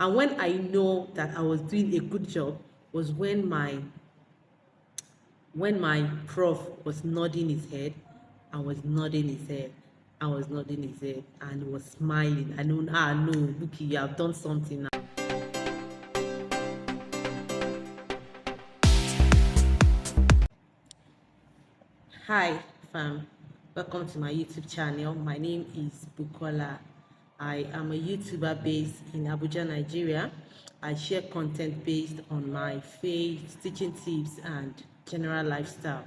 And when I know that I was doing a good job was when my prof was nodding his head. I was nodding his head. I was nodding his head and was smiling. I know, no, look, you have done something now. Hi, fam. Welcome to my YouTube channel. My name is Bukola. I am a YouTuber based in Abuja, Nigeria. I share content based on my faith, teaching tips, and general lifestyle.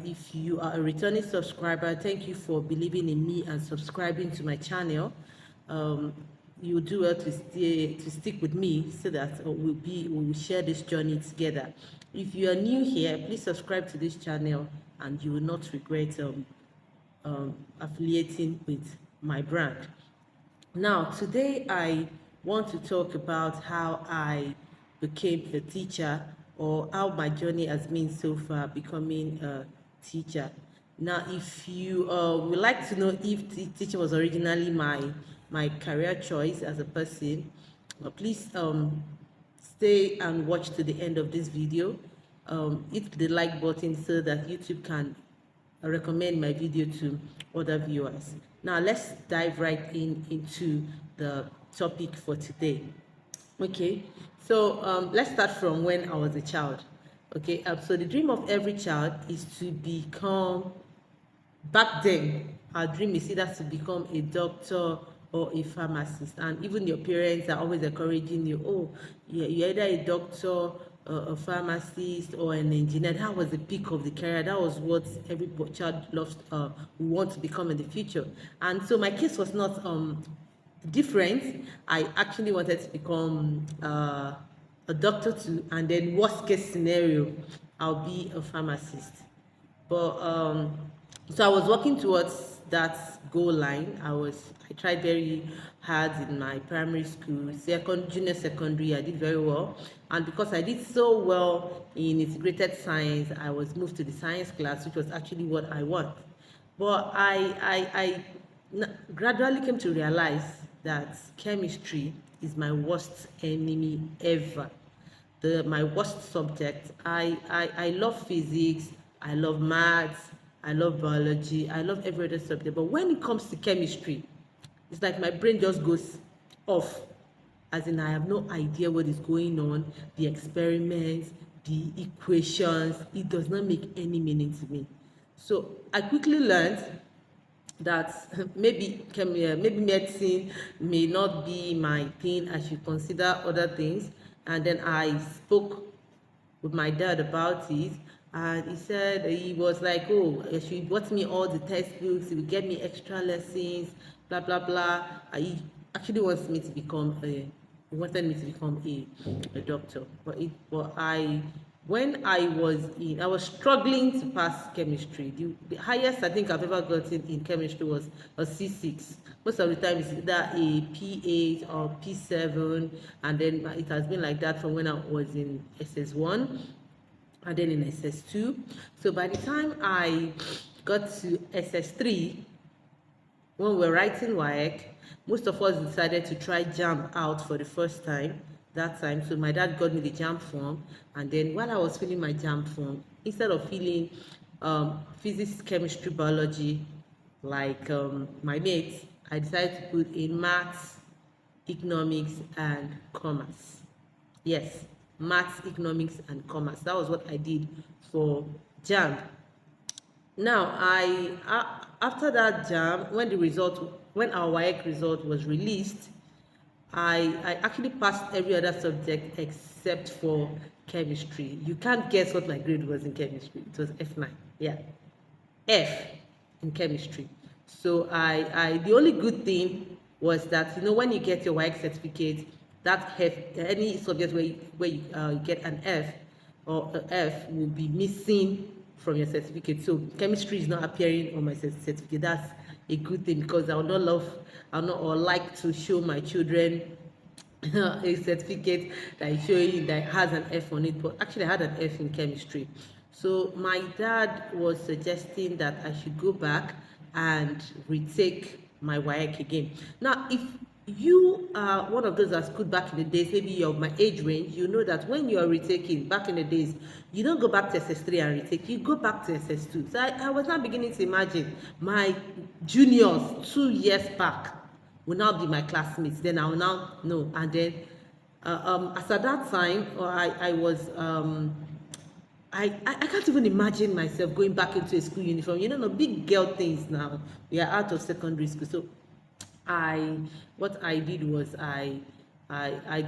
If you are a returning subscriber, thank you for believing in me and subscribing to my channel. Um, you do well to stick with me so that we will share this journey together. If you are new here, please subscribe to this channel and you will not regret affiliating with my brand. Now, today I want to talk about how I became a teacher, or how my journey has been so far becoming a teacher. Now, if you would like to know if teaching was originally my career choice as a person, please stay and watch to the end of this video. Hit the like button so that YouTube can recommend my video to other viewers. Now let's dive right into the topic for today. Okay, so let's start from when I was a child. Okay, so the dream of every child is to become, back then our dream is either to become a doctor or a pharmacist, and even your parents are always encouraging you, oh, you're either a doctor, a pharmacist, or an engineer. That was the peak of the career. That was what every child loves, want to become in the future. And so my case was not different. I actually wanted to become a doctor too, and then worst case scenario, I'll be a pharmacist. But so I was working towards that goal line. I tried very hard in my primary school, junior secondary. I did very well, and because I did so well in integrated science, I was moved to the science class, which was actually what I want. But gradually came to realize that chemistry is my worst enemy ever. My worst subject. I love physics, I love maths, I love biology, I love every other subject. But when it comes to chemistry, it's like my brain just goes off. As in, I have no idea what is going on, the experiments, the equations, it does not make any meaning to me. So I quickly learned that maybe medicine may not be my thing. I should consider other things. And then I spoke with my dad about it, and he said, he was like, oh, she bought me all the textbooks, he would get me extra lessons, blah blah blah. He actually he wanted me to become a doctor. But I when I was struggling to pass chemistry. The highest I think I've ever gotten in chemistry was a C6. Most of the time it's either a P8 or P7, and then it has been like that from when I was in SS1 and then in SS2. So by the time I got to SS3, when we were writing WAEC, most of us decided to try JAMB out for the first time that time. So my dad got me the JAMB form, and then while I was filling my JAMB form, instead of filling physics, chemistry, biology like my mates, I decided to put in maths, economics, and commerce. Yes, maths, economics, and commerce. That was what I did for JAMB. Now, after that jam, when our WAEC result was released, I actually passed every other subject except for chemistry. You can't guess what my grade was in chemistry. It was F9. Yeah, F in chemistry. So the only good thing was that, when you get your WAEC certificate, that F, any subject where you get an F or a F will be missing from your certificate. So chemistry is not appearing on my certificate. That's a good thing, because I would not love, I would not or like to show my children a certificate that is showing that has an F on it, but actually I had an F in chemistry. So my dad was suggesting that I should go back and retake my WAEC again. Now, if you are one of those that schooled back in the days, maybe you're of my age range, you know that when you're retaking back in the days, you don't go back to SS3 and retake, you go back to SS2. So I was now beginning to imagine my juniors 2 years back will now be my classmates. Then I will now know. And then as at that time, I was I can't even imagine myself going back into a school uniform. You know, no big girl things now. We are out of secondary school. So I what I did was I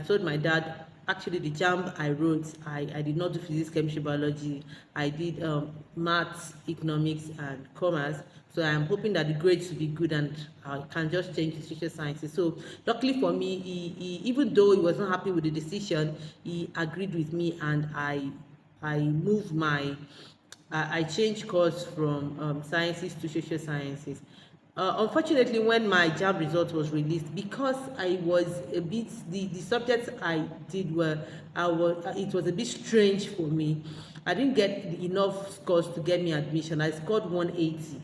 told my dad, actually the JAMB I wrote, I did not do physics, chemistry, biology. I did maths, economics and commerce. So I'm hoping that the grades will be good and I can just change to social sciences. So luckily for me, he even though he was not happy with the decision, he agreed with me, and I moved my I changed course from sciences to social sciences. Unfortunately, when my JAMB result was released, because I was a bit the subjects I did were it was a bit strange for me. I didn't get enough scores to get me admission. I scored 180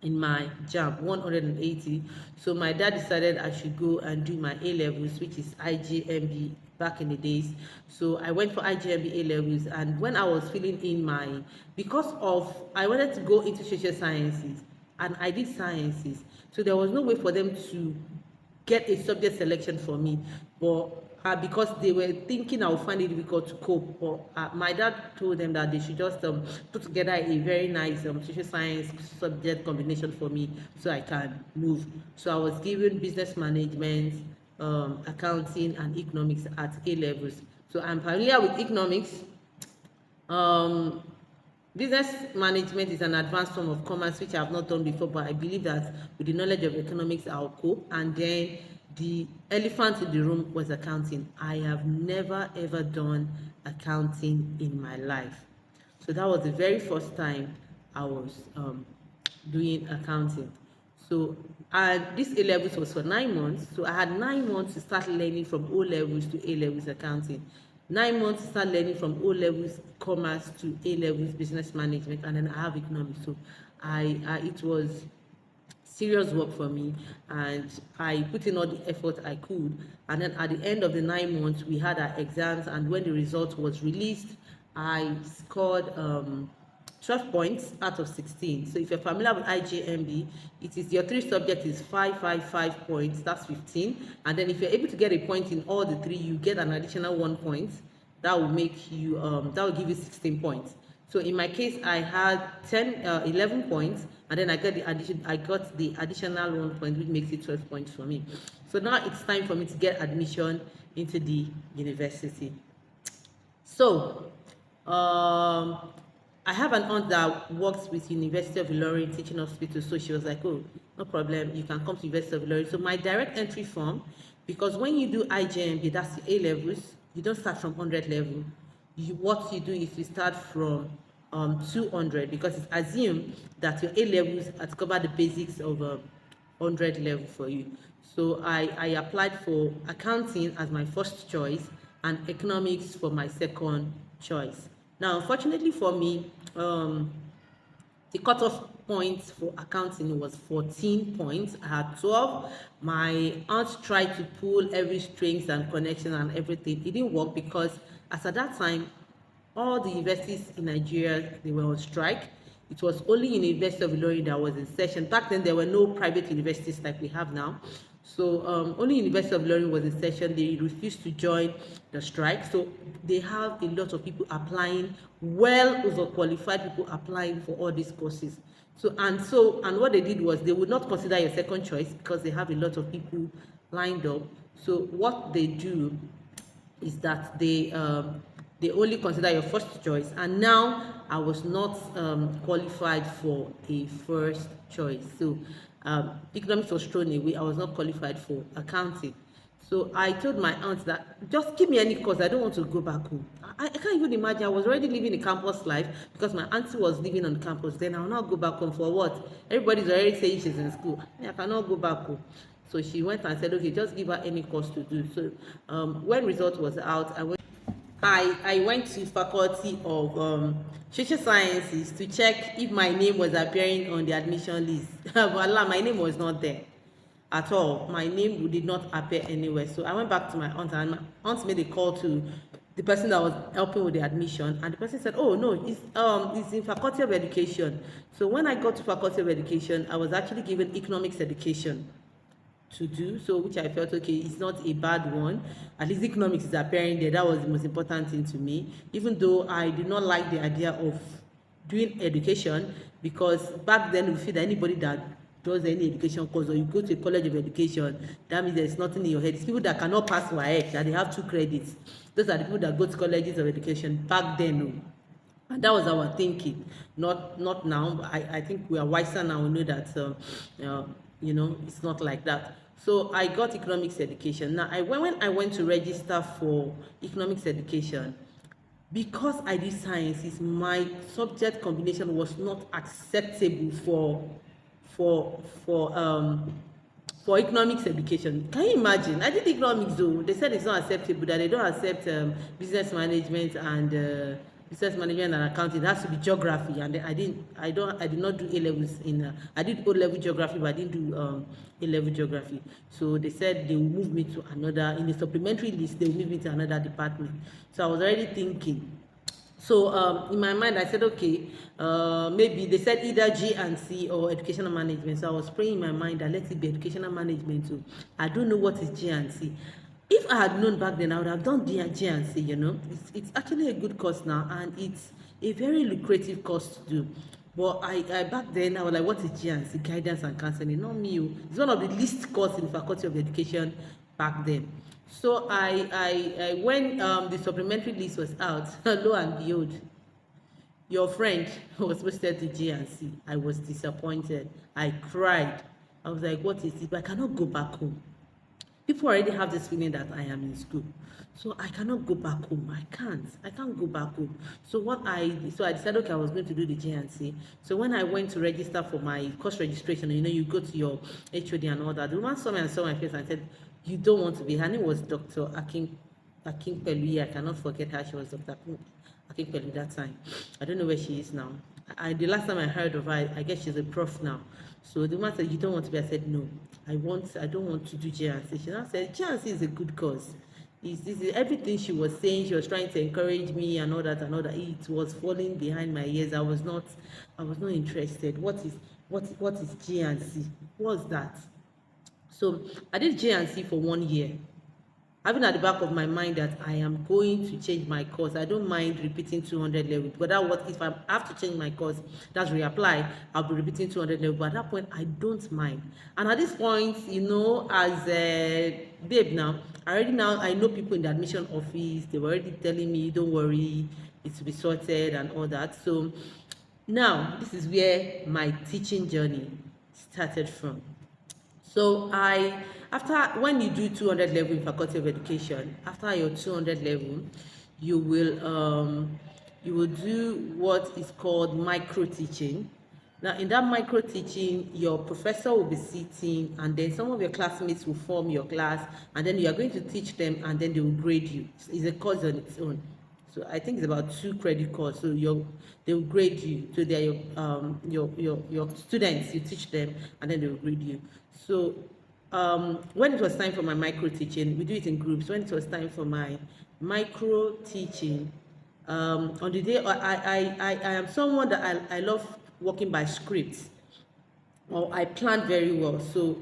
in my JAMB, 180. So my dad decided I should go and do my A levels, which is IJMB back in the days. So I went for IJMB A levels, and when I was filling in my, because of I wanted to go into social sciences and I did sciences, so there was no way for them to get a subject selection for me. But because they were thinking I would find it difficult to cope, but my dad told them that they should just put together a very nice social science subject combination for me so I can move. So I was given business management, accounting and economics at A levels. So I'm familiar with economics. um Business management is an advanced form of commerce which I have not done before, but I believe that with the knowledge of economics I'll cope. And then the elephant in the room was accounting. I have never ever done accounting in my life. So that was the very first time I was doing accounting. So, and this A levels was for 9 months. So I had 9 months to start learning from O levels to A levels accounting. 9 months to start learning from O levels commerce to A levels business management, and then I have economics. So it was serious work for me, and I put in all the effort I could. And then at the end of the 9 months, we had our exams, and when the result was released, I scored 12 points out of 16. So if you're familiar with IJMB, it is your three subjects is 5 points, that's 15. And then if you're able to get a point in all the three, you get an additional 1 point. That will make you that will give you 16 points. So in my case, I had 11 points, and then I got the additional 1 point, which makes it 12 points for me. So now it's time for me to get admission into the university. So I have an aunt that works with University of Ilorin Teaching Hospital, so she was like, oh, no problem, you can come to University of Ilorin. So my direct entry form, because when you do IJMB, that's the A levels, you don't start from 100 level. What you do is you start from 200, because it's assumed that your A levels has covered the basics of 100 level for you. So I applied for accounting as my first choice and economics for my second choice. Now, unfortunately for me, the cutoff points for accounting was 14 points. I had 12. My aunt tried to pull every strings and connection and everything. It didn't work because as at that time, all the universities in Nigeria, they were on strike. It was only University of Ilorin that was in session. Back then, there were no private universities like we have now. So only University of Ilorin was in session. They refused to join the strike. So they have a lot of people applying, well overqualified people applying for all these courses. And what they did was they would not consider your second choice because they have a lot of people lined up. So what they do is that they only consider your first choice, and now I was not qualified for a first choice. So economics was thrown away. I was not qualified for accounting. So I told my aunt that just give me any course. I don't want to go back home. I can't even imagine. I was already living a campus life because my auntie was living on campus. Then I'll not go back home for what? Everybody's already saying she's in school. I cannot go back home. So she went and said, okay, just give her any course to do. So when result was out, I went to Faculty of Social Sciences to check if my name was appearing on the admission list. Voila, my name was not there. at all. My name did not appear anywhere. So I went back to my aunt, and my aunt made a call to the person that was helping with the admission, and the person said, oh no, it's in faculty of education. So when I got to faculty of education, I was actually given economics education to do, so which I felt okay, it's not a bad one. At least economics is appearing there. That was the most important thing to me, even though I did not like the idea of doing education, because back then we feel that anybody that does any education course, or you go to a college of education, that means there's nothing in your head. It's people that cannot pass WAEC, that they have 2 credits. Those are the people that go to colleges of education back then. And that was our thinking, not now. I think we are wiser now. We know that it's not like that. So I got economics education. Now when I went to register for economics education, because I did sciences, my subject combination was not acceptable for economics education. Can you imagine? I did economics though. They said it's not acceptable, that they don't accept business management and accounting. It has to be geography, and I did not do A levels in I did O level geography, but I didn't do A level geography. So they said they will move me to another, in the supplementary list they will move me to another department. So I was already thinking. So in my mind I said, okay, maybe they said either G&C or educational management. So I was praying in my mind that let it be educational management too. I don't know what is G&C. If I had known back then, I would have done G&C. It's actually a good course now, and it's a very lucrative course to do. But I back then I was like, what is G&C? Guidance and counseling. Not me. It's one of the least course in the Faculty of Education back then. So I when the supplementary list was out, lo and behold, your friend was posted to G&C. I was disappointed. I cried. I was like, what is it? But I cannot go back home. People already have this feeling that I am in school, so I cannot go back home. I can't go back home. So I decided, okay, I was going to do the G&C. So when I went to register for my course registration, you go to your HOD and all that, the woman saw me and saw my face and said, you don't want to be. Her name was Dr. Akin Pelui. I cannot forget her. She was Dr. Akin Pelui that time. I don't know where she is now. The last time I heard of her, I guess she's a prof now. So the woman said, you don't want to be. I said, no, I don't want to do G&C. She now said, G&C is a good course. This is everything she was saying. She was trying to encourage me and all that. It was falling behind my ears. I was not interested. What is G&C? What's that? So I did G&C for 1 year, having at the back of my mind that I am going to change my course. I don't mind repeating 200 level, but if I have to change my course, that's reapply, I'll be repeating 200 level. But at that point, I don't mind. And at this point, as a babe now, I know people in the admission office. They were already telling me, don't worry, it will be sorted and all that. So now this is where my teaching journey started from. So when you do 200 level in Faculty of Education, after your 200 level, you will do what is called micro teaching. Now in that micro teaching, your professor will be sitting, and then some of your classmates will form your class, and then you are going to teach them, and then they will grade you. It's a course on its own. So I think it's about 2 credit course. So they will grade you. So they are your students. You teach them, and then they will grade you. So when it was time for my micro teaching, we do it in groups. When it was time for my micro teaching, on the day I am someone that I love working by scripts, or I plan very well. So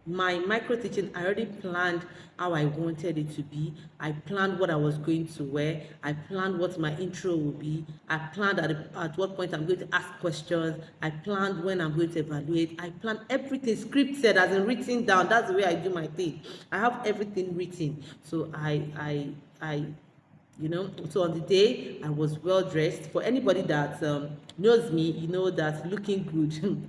my micro teaching, I already planned how I wanted it to be. I planned what I was going to wear. I planned what my intro will be. I planned at what point I'm going to ask questions. I planned when I'm going to evaluate. I planned everything scripted, as in written down. That's the way I do my thing. I have everything written. So so on the day I was well dressed. For anybody that knows me, that looking good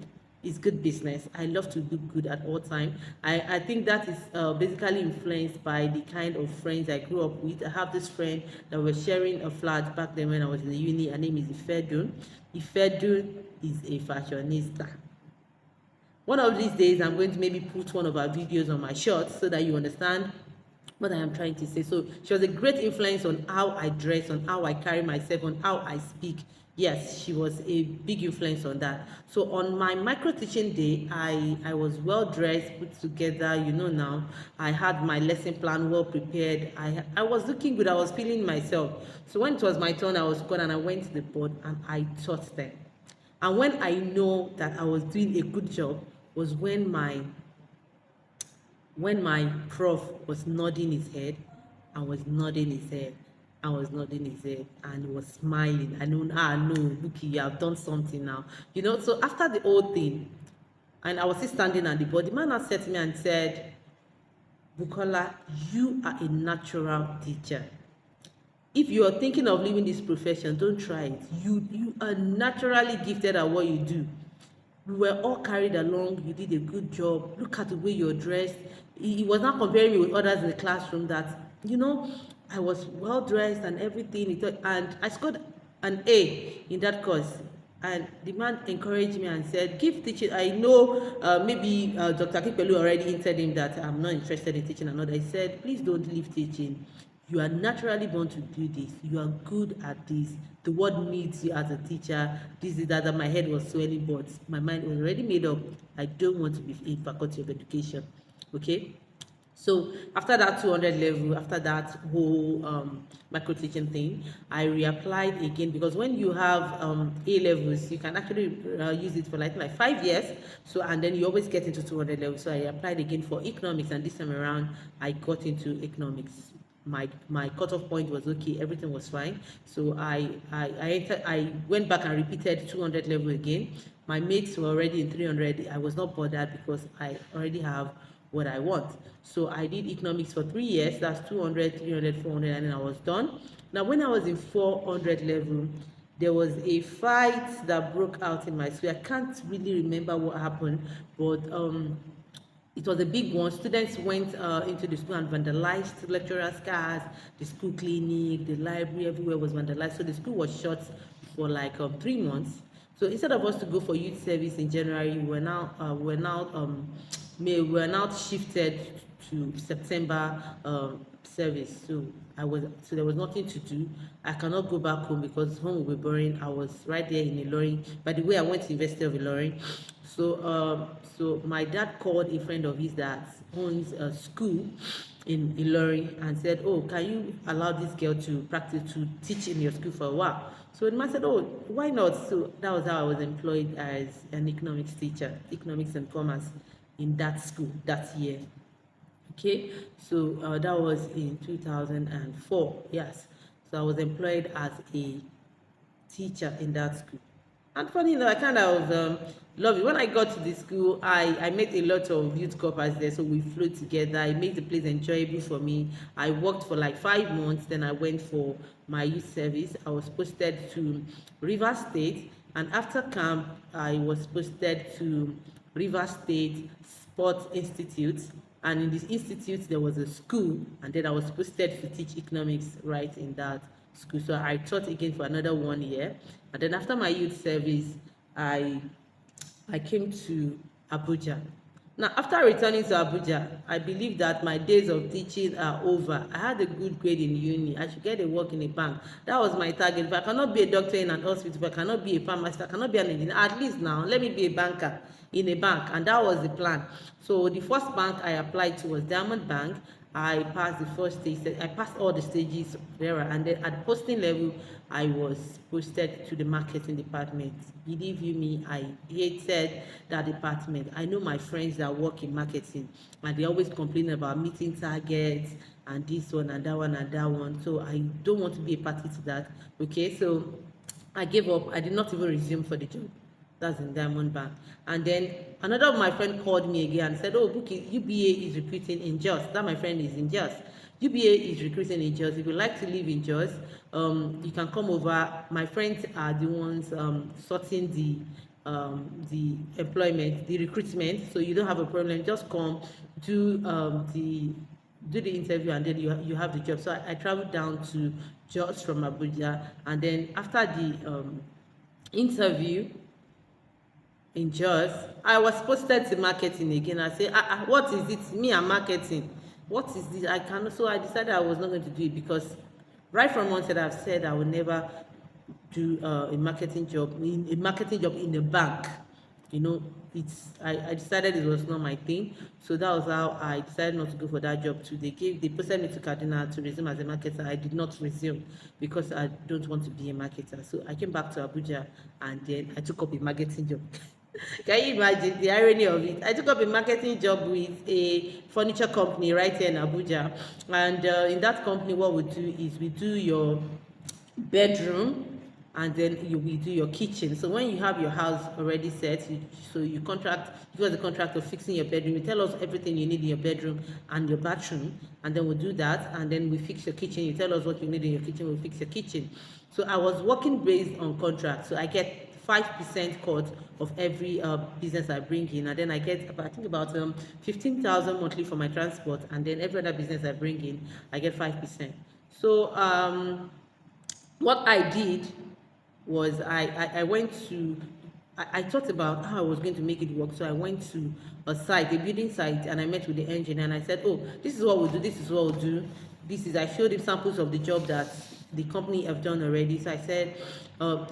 is good business. I love to look good at all time. I think that is basically influenced by the kind of friends I grew up with. I have this friend that was sharing a flat back then when I was in the uni. Her name is Ifedun. Ifedun is a fashionista. One of these days, I'm going to maybe put one of our videos on my shorts so that you understand what I am trying to say. So she was a great influence on how I dress, on how I carry myself, on how I speak. Yes, she was a big influence on that. So on my micro teaching day, I was well dressed, put together. You know, now I had my lesson plan well prepared. I was looking good. I was feeling myself. So when it was my turn, I was called and I went to the board and I taught them. And when I know that I was doing a good job was when my prof was nodding his head, I was nodding his head, I was nodding his head, and he was smiling. I know, no, Buki, you have done something now. You know, so after the whole thing, and I was still standing at the board, the man now said to me and said, Bukola, you are a natural teacher. If you are thinking of leaving this profession, don't try it. You are naturally gifted at what you do. We were all carried along. You did a good job. Look at the way you're dressed. He was not comparing me with others in the classroom that, you know, I was well dressed and everything. And I scored an A in that course. And the man encouraged me and said, keep teaching. I know maybe Dr. Akipelu already hinted him that I'm not interested in teaching another. He said, please don't leave teaching. You are naturally born to do this. You are good at this. The world needs you as a teacher. This is that my head was swelling, but my mind was already made up. I don't want to be in faculty of education. Okay. So after that 200 level, after that whole micro teaching thing, I reapplied again, because when you have A levels, you can actually use it for like 5 years. So, and then you always get into 200 levels. So I applied again for economics, and this time around I got into economics. My cutoff point was okay, everything was fine. So I went back and repeated 200 level again. My mates were already in 300. I was not bothered because I already have what I want. So I did economics for 3 years. That's 200, 300, 400, and then I was done. Now when I was in 400 level, there was a fight that broke out in my school. I can't really remember what happened, but it was a big one. Students went into the school and vandalized lecturers' cars, the school clinic, the library, everywhere was vandalized. So the school was shut for like 3 months. So instead of us to go for youth service in January, we're now shifted to September service. So there was nothing to do. I cannot go back home because home will be boring. I was right there in Ilorin. By the way, I went to University of Ilorin. So my dad called a friend of his that owns a school in Ilorin and said, oh, can you allow this girl to teach in your school for a while? So the man said, oh, why not? So that was how I was employed as an economics teacher, economics and commerce in that school that year. Okay, so that was in 2004. Yes, so I was employed as a teacher in that school. And funny enough, I kind of love it. When I got to the school, I met a lot of youth corpers there, so we flew together. I made the place enjoyable for me. I worked for like 5 months, then I went for my youth service. I was posted to Rivers State, and after camp, I was posted to Rivers State Sports Institute. And in this institute, there was a school, and then I was posted to teach economics right in that school. So I taught again for another 1 year. And then after my youth service, I came to Abuja. Now, after returning to Abuja, I believe that my days of teaching are over. I had a good grade in uni. I should get a work in a bank. That was my target. If I cannot be a doctor in an hospital, if I cannot be a pharmacist, if I cannot be an engineer, at least now, let me be a banker in a bank. And that was the plan. So the first bank I applied to was Diamond Bank. I passed the first stage. I passed all the stages there, and then at the posting level, I was posted to the marketing department. Believe you me, I hated that department. I know my friends that work in marketing, and they always complain about meeting targets and this one and that one and that one. So I don't want to be a party to that. Okay, so I gave up. I did not even resume for the job. That's in Diamond Bank. And then another of my friend called me again and said, oh, Buki, UBA is recruiting in Jos. That my friend is in Jos. UBA is recruiting in Jos. If you like to live in Jos, you can come over. My friends are the ones sorting the employment, the recruitment. So you don't have a problem. Just come, do the interview, and then you have the job. So I traveled down to Jos from Abuja, and then after the interview in Jos, I was posted to marketing again. I say, what is it? Me and marketing. what is this? I cannot. So I decided I was not going to do it, because right from onset I've said I will never do a marketing job, in a bank. You know, I decided it was not my thing. So that was how I decided not to go for that job too. They posted me to Kaduna to resume as a marketer. I did not resume because I don't want to be a marketer. So I came back to Abuja, and then I took up a marketing job. Can you imagine the irony of it? I took up a marketing job with a furniture company right here in Abuja, and in that company, what we do is we do your bedroom, and then we do your kitchen. So when you have your house already set, so you got the contract of fixing your bedroom. You tell us everything you need in your bedroom and your bathroom, and then we'll do that, and then we fix your kitchen. You tell us what you need in your kitchen, we'll fix your kitchen. So I was working based on contract, so I get 5% cut of every business I bring in, and then I get I think about 15,000 monthly for my transport, and then every other business I bring in, I get 5%. So what I did was I went to, I thought about how I was going to make it work. So I went to a site, a building site, and I met with the engineer, and I said, oh, this is what we'll do, this is what we'll do. I showed him samples of the job that the company have done already. So I said,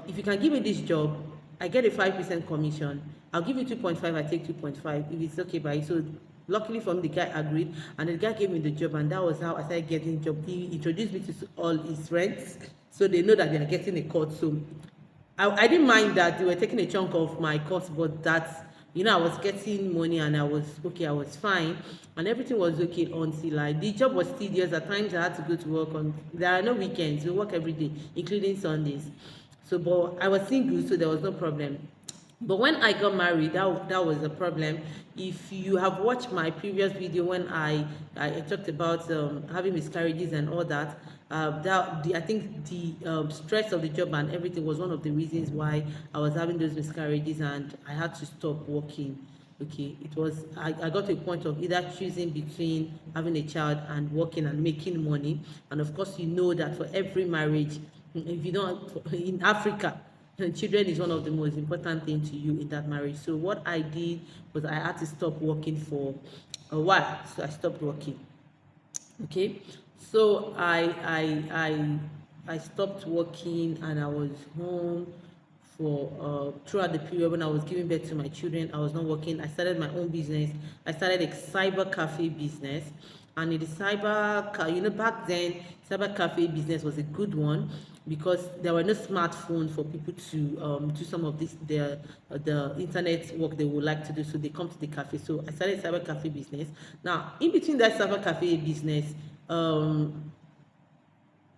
if you can give me this job, I get a 5% commission. I'll give you 2.5, I take 2.5, if it's okay by you. So luckily for me, the guy agreed, and the guy gave me the job, and that was how I started getting job. He introduced me to all his friends, so they know that they are getting a cut. So I didn't mind that they were taking a chunk of my cost, but that, I was getting money, and I was okay, I was fine, and everything was okay until the job was tedious. At times I had to go to work there are no weekends, we work every day, including Sundays. So, but I was single, so there was no problem. But when I got married, that was a problem. If you have watched my previous video when I talked about having miscarriages and all that, I think the stress of the job and everything was one of the reasons why I was having those miscarriages, and I had to stop working. Okay, it was I got to a point of either choosing between having a child and working and making money. And of course, you know that for every marriage, if you don't, in Africa, children is one of the most important things to you in that marriage. So what I did was I had to stop working for a while. So I stopped working. Okay, so I stopped working, and I was home for throughout the period when I was giving birth to my children. I was not working. I started my own business. I started a cyber cafe business, and in the back then, cyber cafe business was a good one, because there were no smartphones for people to do some of this the internet work they would like to do. So they come to the cafe. So I started cyber cafe business. Now, in between that cyber cafe business,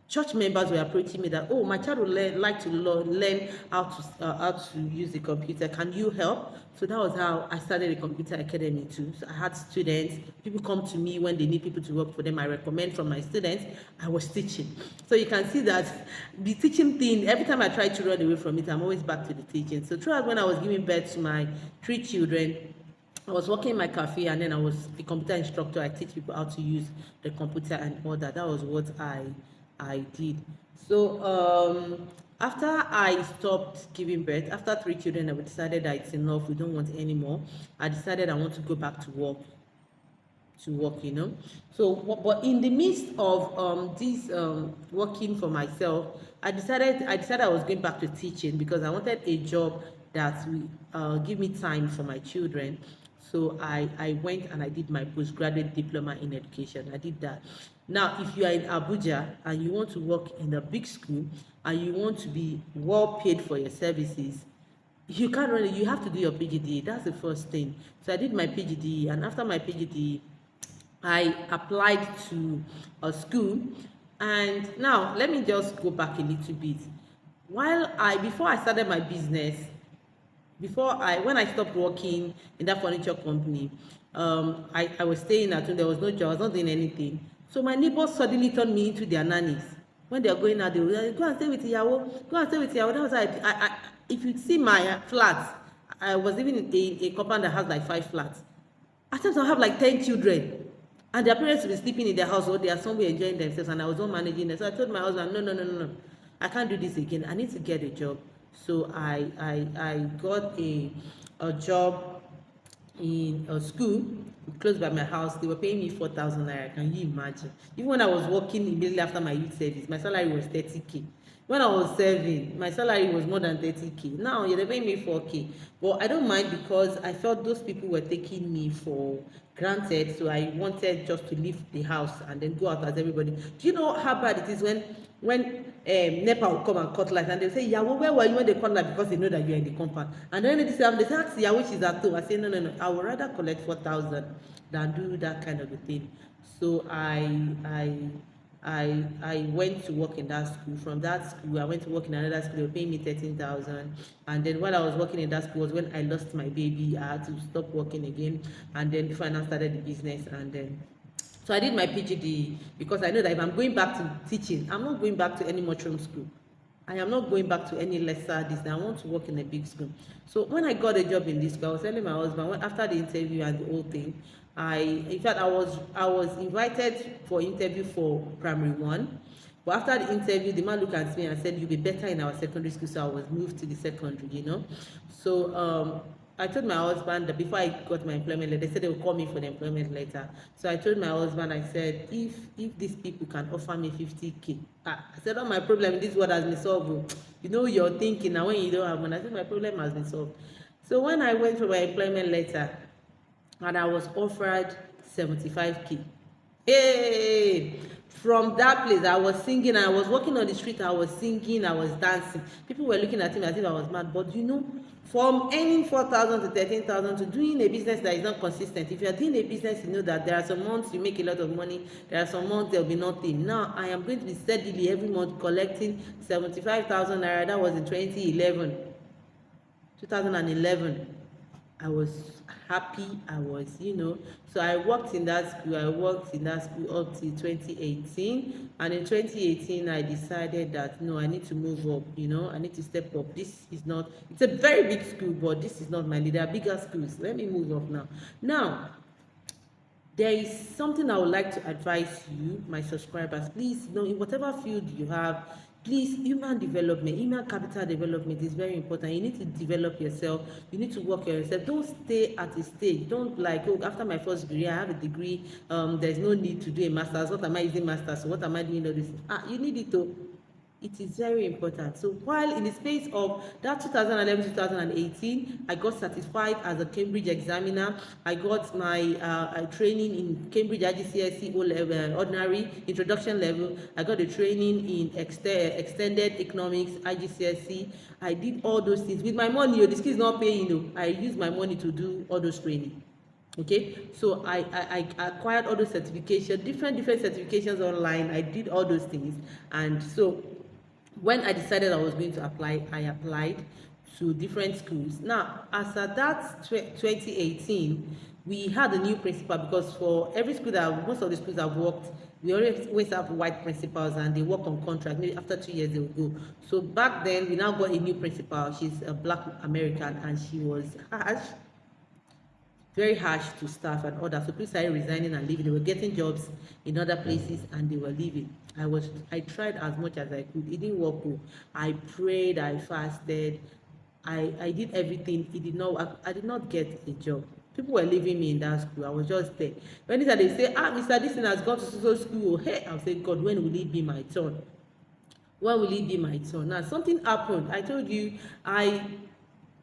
church members were approaching me that, oh, my child would like to learn how to use the computer. Can you help? So that was how I started a computer academy too. So I had students. People come to me when they need people to work for them. I recommend from my students. I was teaching. So you can see that the teaching thing, every time I try to run away from it, I'm always back to the teaching. So throughout when I was giving birth to my 3 children, I was working in my cafe, and then I was a computer instructor. I teach people how to use the computer and all that. That was what I did. So after I stopped giving birth, after 3 children, I decided that it's enough. We don't want any more. I decided I want to go back to work. So, but in the midst of this working for myself, I decided I was going back to teaching, because I wanted a job that will give me time for my children. So I went and I did my postgraduate diploma in education. I did that. Now, if you are in Abuja and you want to work in a big school and you want to be well paid for your services, you can't really, you have to do your PGDE. That's the first thing. So I did my PGDE, and after my PGDE, I applied to a school. And now let me just go back a little bit. Before I started my business, when I stopped working in that furniture company, I was staying at home. There was no job. I was not doing anything. So my neighbors suddenly turned me into their nannies. When they are going out, they will say, go and stay with Iyawo. Go and stay with Iyawo. That was if you see my flat, I was living in a compound that has like 5 flats. At times I have like 10 children, and their parents will be sleeping in their house, or they are somewhere enjoying themselves, and I was not managing them. So I told my husband, no, I can't do this again. I need to get a job. So I got a job in a school, close by my house. They were paying me 4,000 naira. Can you imagine? Even when I was working immediately after my youth service, my salary was 30K. When I was serving, my salary was more than 30K. Now they're paying me 4K. But I don't mind because I felt those people were taking me for granted. So I wanted just to leave the house and then go out as everybody. Do you know how bad it is when NEPA will come and cut light and they'll say, yeah, well, where were you when they cut light, because they know that you're in the compound. And then they say, ask yeah, which is at home. I say, no, I would rather collect 4,000 than do that kind of a thing. So I went to work in that school. From that school, I went to work in another school. They were paying me 13,000. And then while I was working in that school was when I lost my baby. I had to stop working again. And then before I now started the business, and then so I did my PGD because I know that if I'm going back to teaching, I'm not going back to any mushroom school. I am not going back to any lesser this. I want to work in a big school. So when I got a job in this school, I was telling my husband, after the interview and the whole thing, in fact, I was invited for interview for primary one. But after the interview, the man looked at me and said, "You'll be better in our secondary school." So I was moved to the secondary, you know. So I told my husband that before I got my employment letter, they said they would call me for the employment letter. So I told my husband, I said, if these people can offer me 50K, I said, all my problem in this world has been solved. You know, you're thinking now when you don't have money. I said, my problem has been solved. So when I went for my employment letter and I was offered 75K, hey, from that place I was singing, I was walking on the street, I was singing, I was dancing. People were looking at me as if I was mad. But you know, from earning 4,000 to 13,000 to doing a business that is not consistent, if you are doing a business, you know that there are some months you make a lot of money, there are some months there will be nothing. Now I am going to be steadily every month collecting 75,000 naira. That was in 2011. I was happy. I was, you know, so I worked in that school. Up till 2018, and in 2018 I decided that no, I need to move up. You know, I need to step up. This is not. It's a very big school, but this is not my leader. There are bigger schools. Let me move up now. Now, there is something I would like to advise you, my subscribers. Please, you know, in whatever field you have, please, human development, human capital development is very important. You need to develop yourself. You need to work on yourself. Don't stay at a stage. Don't like, oh, after my first degree, I have a degree. There's no need to do a master's. What am I using master's? So what am I doing all this? You need it to. It is very important. So while in the space of that 2011-2018, I got certified as a Cambridge examiner. I got my training in Cambridge IGCSE O-level, ordinary introduction level. I got a training in extended economics IGCSE. I did all those things with my money. This kid is not paying. I use my money to do all those training. Okay, so I acquired all those certifications, different certifications online. I did all those things, and so when I decided I was going to apply, I applied to different schools. Now, as at that 2018, we had a new principal, because for every school that most of the schools I've worked, we always have white principals and they work on contract. Maybe after 2 years they will go. So back then we now got a new principal. She's a Black American, and she was harsh, very harsh to staff and others. So people started resigning and leaving. They were getting jobs in other places and they were leaving. I tried as much as I could. It didn't work well. I prayed, I fasted, I did everything. It did not work. I did not get a job. People were leaving me in that school. I was just there. When they say, Mr. This thing has gone to so school, hey, I'll say, God, when will it be my turn? When will it be my turn? Now something happened. I told you,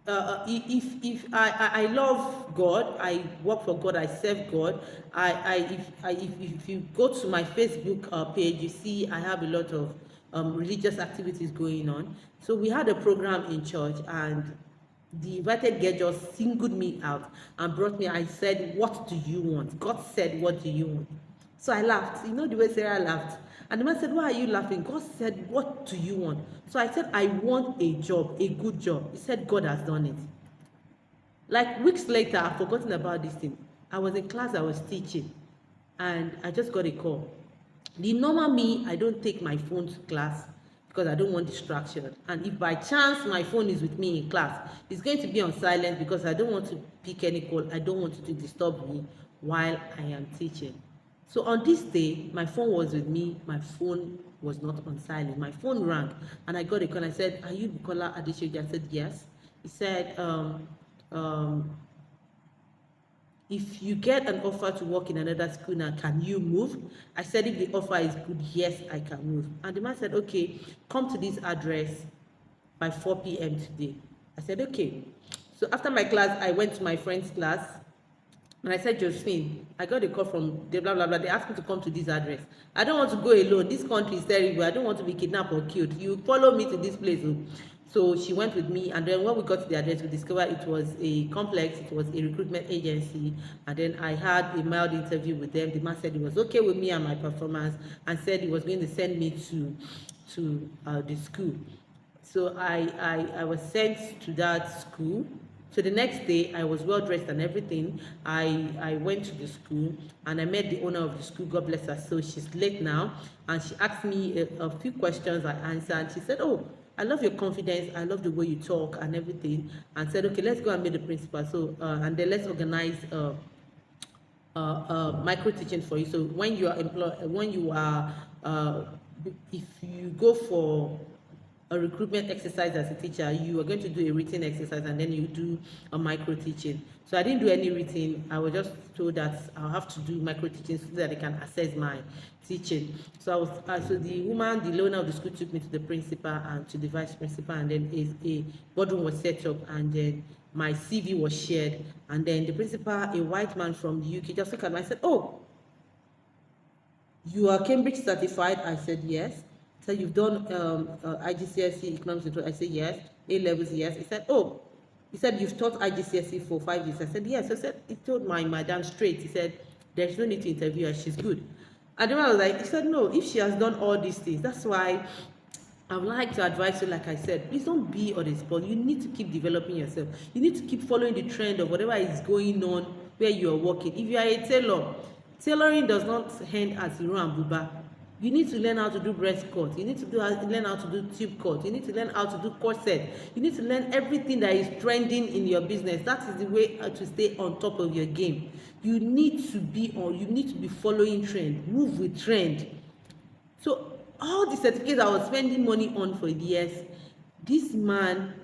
if I love God, I work for God, I serve God. If you go to my Facebook page, you see I have a lot of religious activities going on. So we had a program in church, and the invited girl just singled me out and brought me. I said, what do you want? God said, what do you want? So I laughed. You know the way Sarah laughed. And the man said, why are you laughing? God said, what do you want? So I said, I want a job, a good job. He said, God has done it. Like weeks later, I've forgotten about this thing. I was in class, I was teaching, and I just got a call. The normal me, I don't take my phone to class because I don't want distraction. And if by chance my phone is with me in class, it's going to be on silent because I don't want to pick any call. I don't want it to disturb me while I am teaching. So on this day, my phone was with me. My phone was not on silent. My phone rang, and I got a call. I said, are you Bukola Adesoji? I said, yes. He said, if you get an offer to work in another school now, can you move? I said, if the offer is good, yes, I can move. And the man said, okay, come to this address by 4 p.m. today. I said, okay. So after my class, I went to my friend's class. And I said, Josephine, I got a call from the blah, blah, blah. They asked me to come to this address. I don't want to go alone. This country is terrible. I don't want to be kidnapped or killed. You follow me to this place. So she went with me. And then when we got to the address, we discovered it was a complex. It was a recruitment agency. And then I had a mild interview with them. The man said he was okay with me and my performance and said he was going to send me to the school. So I was sent to that school. So the next day, I was well dressed and everything. I went to the school and I met the owner of the school. God bless her. So she's late now, and she asked me a few questions. I answered, and she said, "Oh, I love your confidence. I love the way you talk and everything." And said, "Okay, let's go and meet the principal. So and then let's organize micro teaching for you. So when you are if you go for a recruitment exercise as a teacher, you are going to do a written exercise and then you do a micro teaching." So I didn't do any written. I was just told that I'll have to do micro teaching so that I can assess my teaching. So I was so the woman, the owner of the school, took me to the principal and to the vice principal, and then a boardroom was set up, and then my CV was shared, and then the principal, a white man from the UK, just looked at me and said, "Oh, you are Cambridge certified?" I said, "Yes." So you've done IGCSE economics? I said, "Yes." A levels? Yes. He said, "Oh," he said, "you've taught IGCSE for 5 years?" I said, "Yes." I said, he told my madam straight. He said, "There's no need to interview her. She's good." And then I was like, he said, "No, if she has done all these things, that's why I would like to advise you, like I said, please don't be on the spot. You need to keep developing yourself. You need to keep following the trend of whatever is going on where you are working. If you are a tailor, tailoring does not end at Iro and Buba. You need to learn how to do breast cut. You need to learn how to do tube cut. You need to learn how to do corset. You need to learn everything that is trending in your business. That is the way to stay on top of your game. You need to be following trend. Move with trend." So all the certificates I was spending money on for years, this man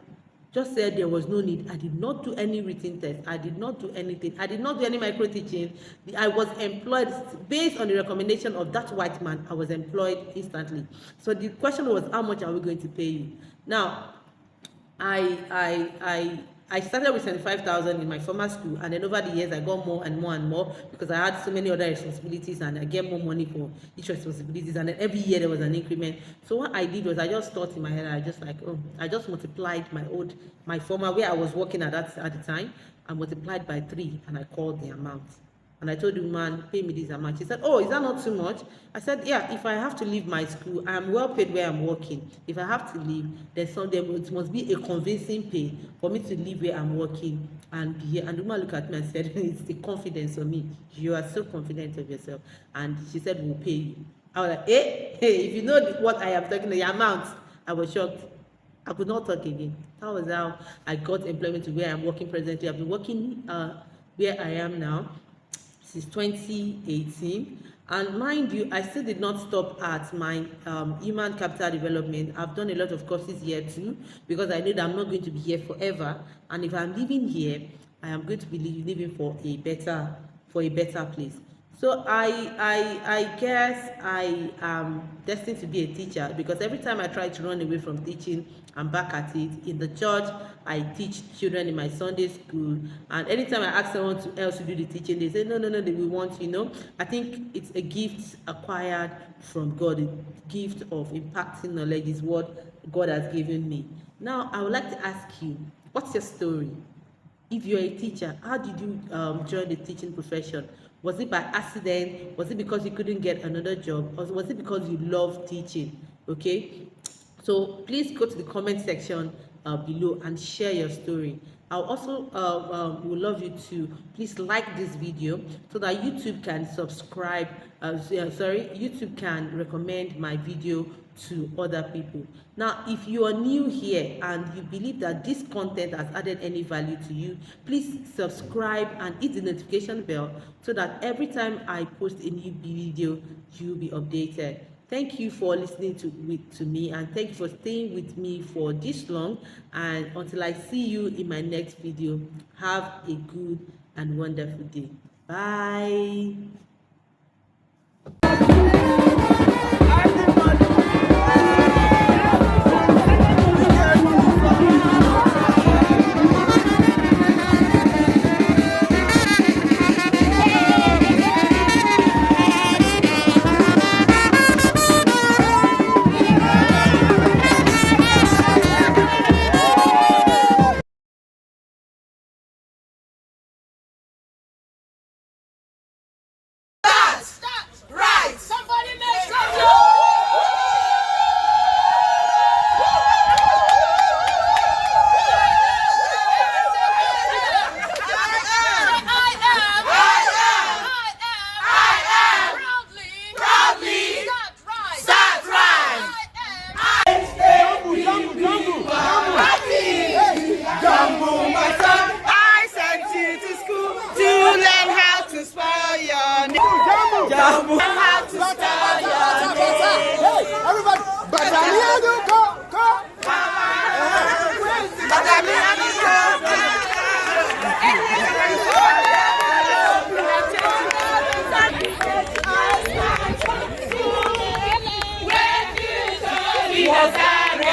just said there was no need. I did not do any written test. I did not do anything. I did not do any micro teaching. I was employed based on the recommendation of that white man. I was employed instantly. So the question was, how much are we going to pay you? Now, I started with 75,000 in my former school, and then over the years I got more and more and more because I had so many other responsibilities, and I get more money for each responsibilities, and then every year there was an increment. So what I did was I just thought in my head, I just multiplied my former where I was working at the time, I multiplied by 3 and I called the amount. And I told the man, "Pay me this amount." He said, "Oh, is that not too much?" I said, "Yeah, if I have to leave my school, I am well paid where I'm working. If I have to leave, it must be a convincing pay for me to leave where I'm working and be here." And the woman looked at me and said, "It's the confidence of me. You are so confident of yourself." And she said, "We'll pay you." I was like, if you know what I am talking, the amount, I was shocked. I could not talk again. That was how I got employment to where I'm working presently. I've been working where I am now since 2018, and mind you, I still did not stop at my human capital development. I've done a lot of courses here too, because I know that I'm not going to be here forever, and if I'm living here, I am going to be living for a better place. So I guess I am destined to be a teacher, because every time I try to run away from teaching, I'm back at it. In the church, I teach children in my Sunday school, and anytime I ask someone else to do the teaching, they say, no, they will want, I think it's a gift acquired from God. A gift of impacting knowledge is what God has given me. Now, I would like to ask you, what's your story? If you're a teacher, how did you join the teaching profession? Was it by accident? Was it because you couldn't get another job? Or was it because you love teaching? Okay, so please go to the comment section below and share your story. I'll also would love you to please like this video so that YouTube can subscribe. YouTube can recommend my video to other people. Now, if you are new here and you believe that this content has added any value to you, please subscribe and hit the notification bell so that every time I post a new video, you'll be updated. Thank you for listening to me, and thank you for staying with me for this long. And until I see you in my next video, have a good and wonderful day. Bye.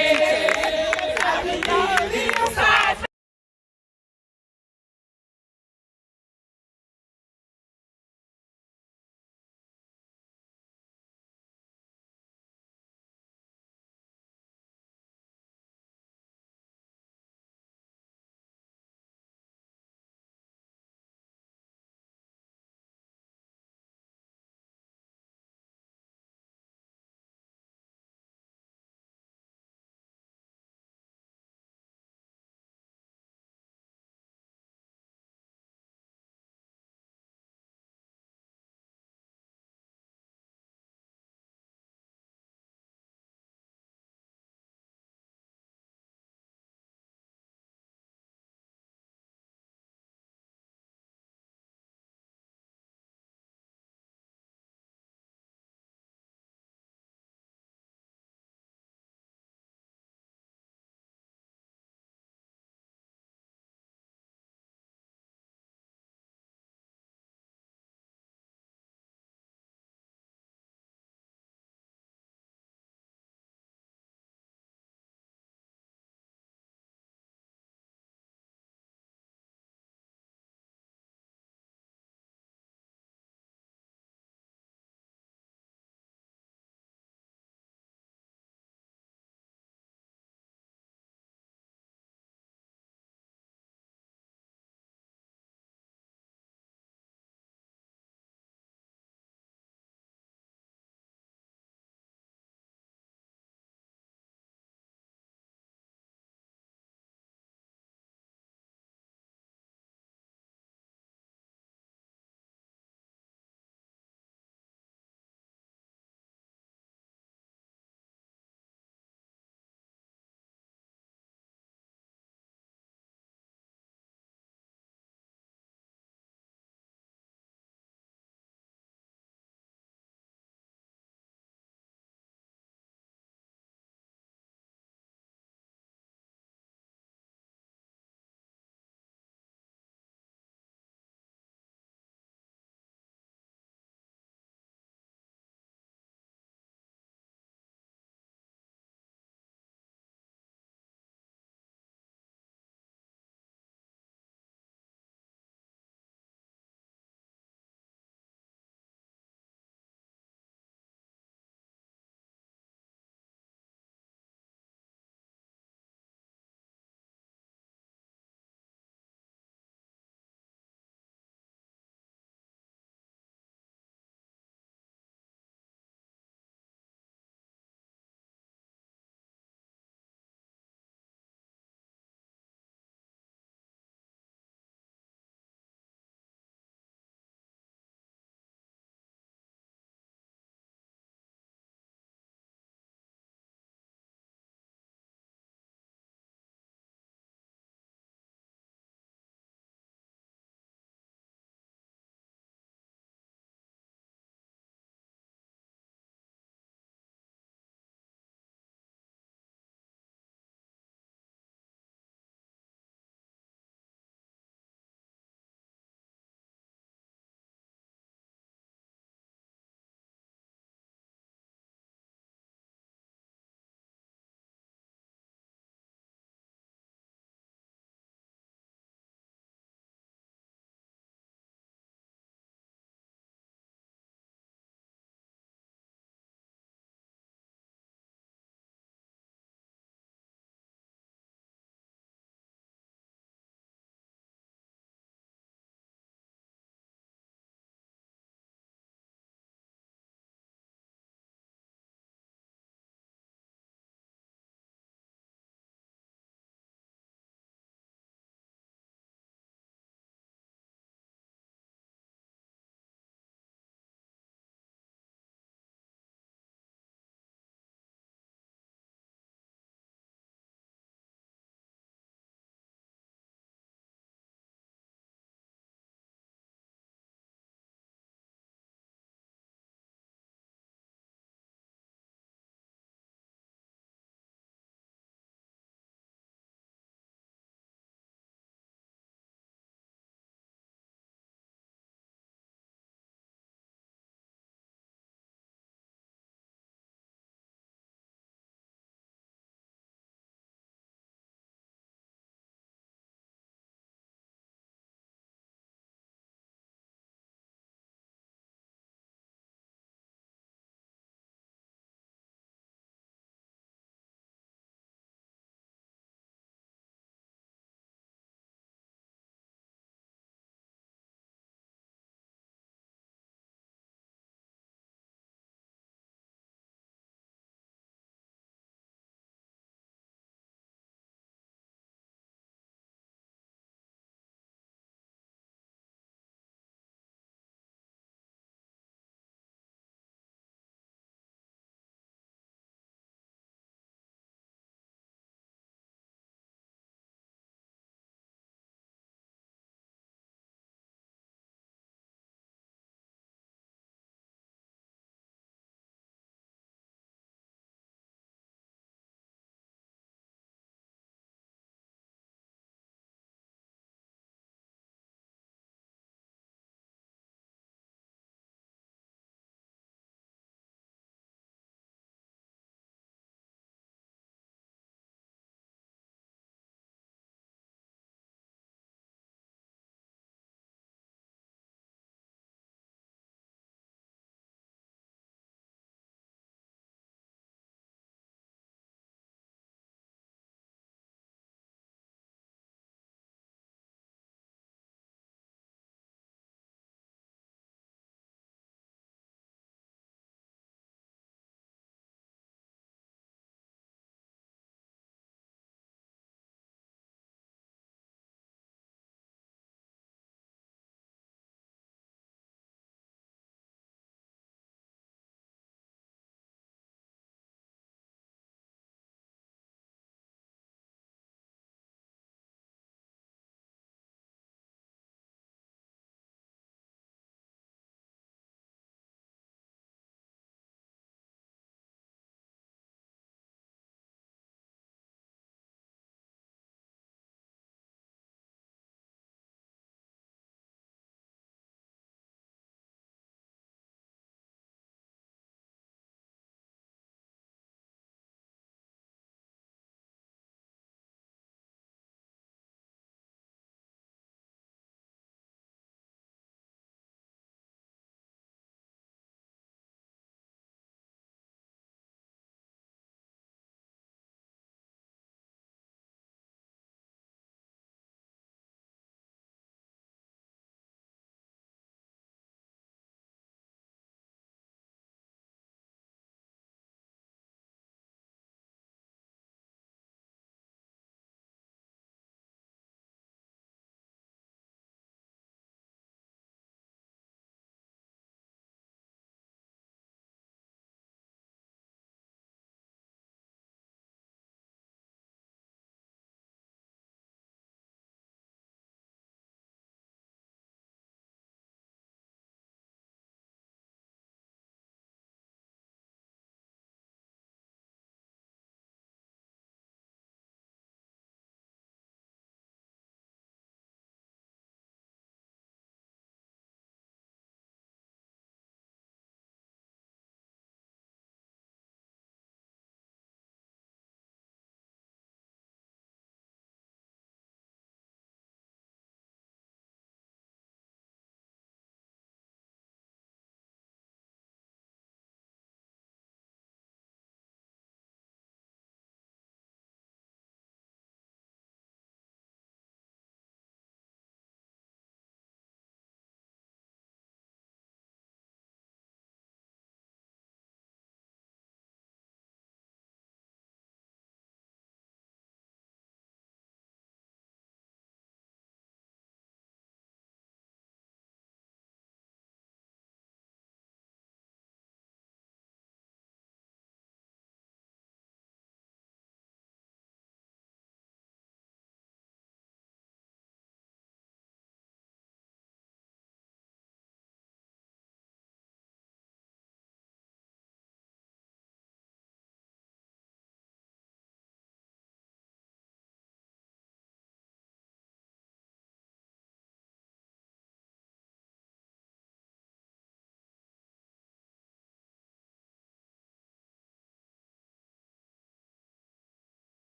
Yes,